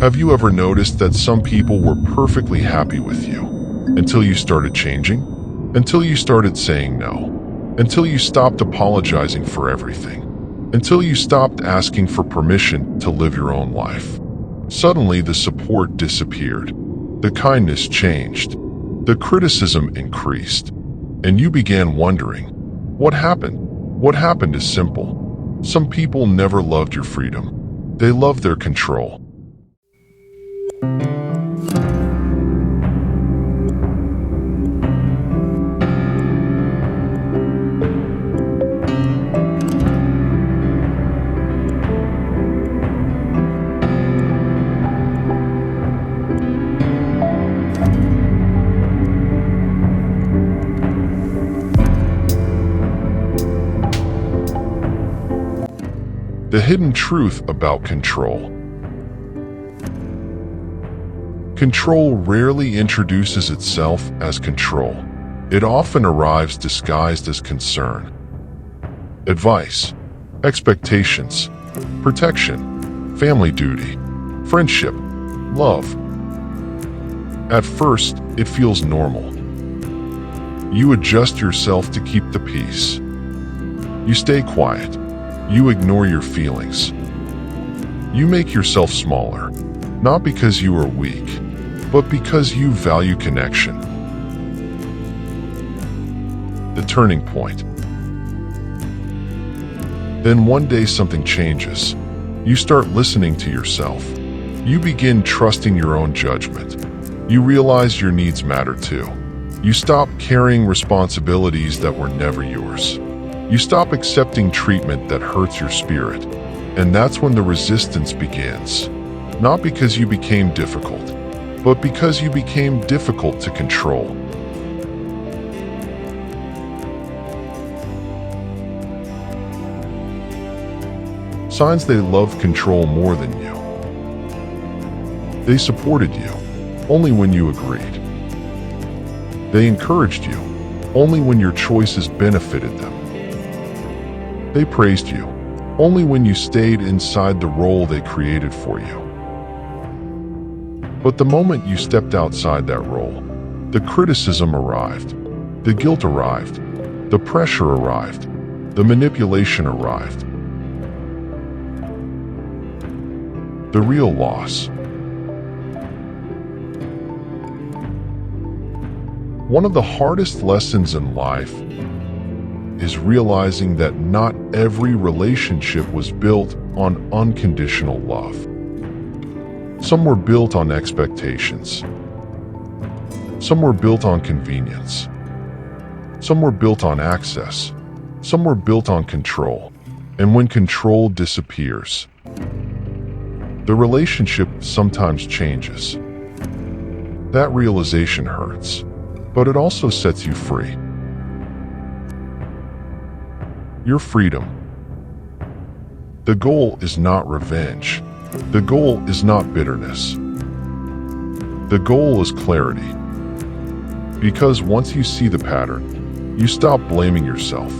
Have you ever noticed that some people were perfectly happy with you until you started changing? Until you started saying no? Until you stopped apologizing for everything? Until you stopped asking for permission to live your own life? Suddenly, the support disappeared. The kindness changed. The criticism increased. And you began wondering, what happened? What happened is simple. Some people never loved your freedom. They loved their control. The hidden truth about control. Control rarely introduces itself as control. It often arrives disguised as concern, advice, expectations, protection, family duty, friendship, love. At first, it feels normal. You adjust yourself to keep the peace. You stay quiet. You ignore your feelings. You make yourself smaller, not because you are weak, but because you value connection. The turning point. Then one day something changes. You start listening to yourself. You begin trusting your own judgment. You realize your needs matter too. You stop carrying responsibilities that were never yours. You stop accepting treatment that hurts your spirit. And that's when the resistance begins. Not because you became difficult, but because you became difficult to control. Signs they loved control more than you. They supported you only when you agreed. They encouraged you only when your choices benefited them. They praised you only when you stayed inside the role they created for you. But the moment you stepped outside that role, the criticism arrived, the guilt arrived, the pressure arrived, the manipulation arrived. The real loss. One of the hardest lessons in life is realizing that not every relationship was built on unconditional love. Some were built on expectations. Some were built on convenience. Some were built on access. Some were built on control. And when control disappears, the relationship sometimes changes. That realization hurts, but it also sets you free. Your freedom. The goal is not revenge. The goal is not bitterness. The goal is clarity. Because once you see the pattern, you stop blaming yourself.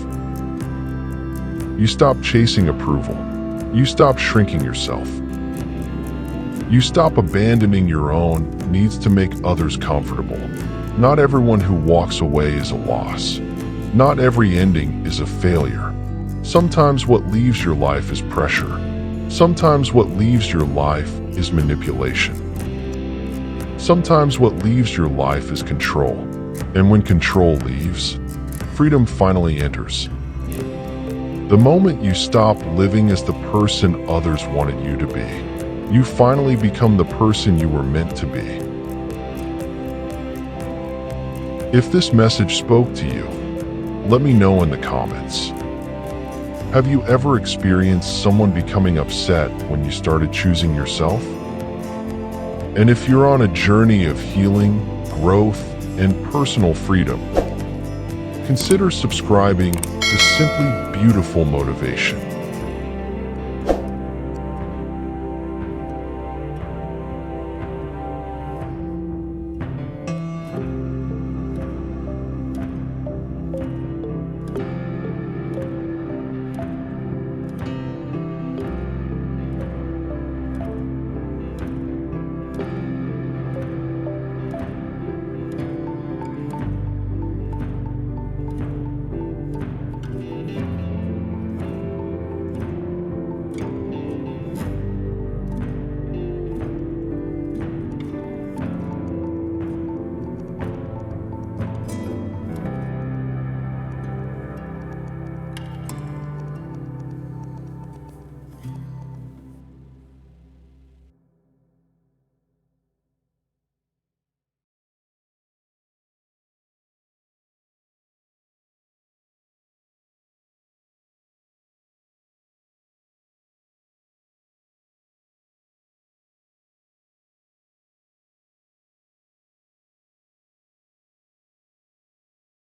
You stop chasing approval. You stop shrinking yourself. You stop abandoning your own needs to make others comfortable. Not everyone who walks away is a loss. Not every ending is a failure. Sometimes what leaves your life is pressure. Sometimes what leaves your life is manipulation. Sometimes what leaves your life is control. And when control leaves, freedom finally enters. The moment you stop living as the person others wanted you to be, you finally become the person you were meant to be. If this message spoke to you, let me know in the comments. Have you ever experienced someone becoming upset when you started choosing yourself? And if you're on a journey of healing, growth, and personal freedom, consider subscribing to Simply Beautiful Motivation.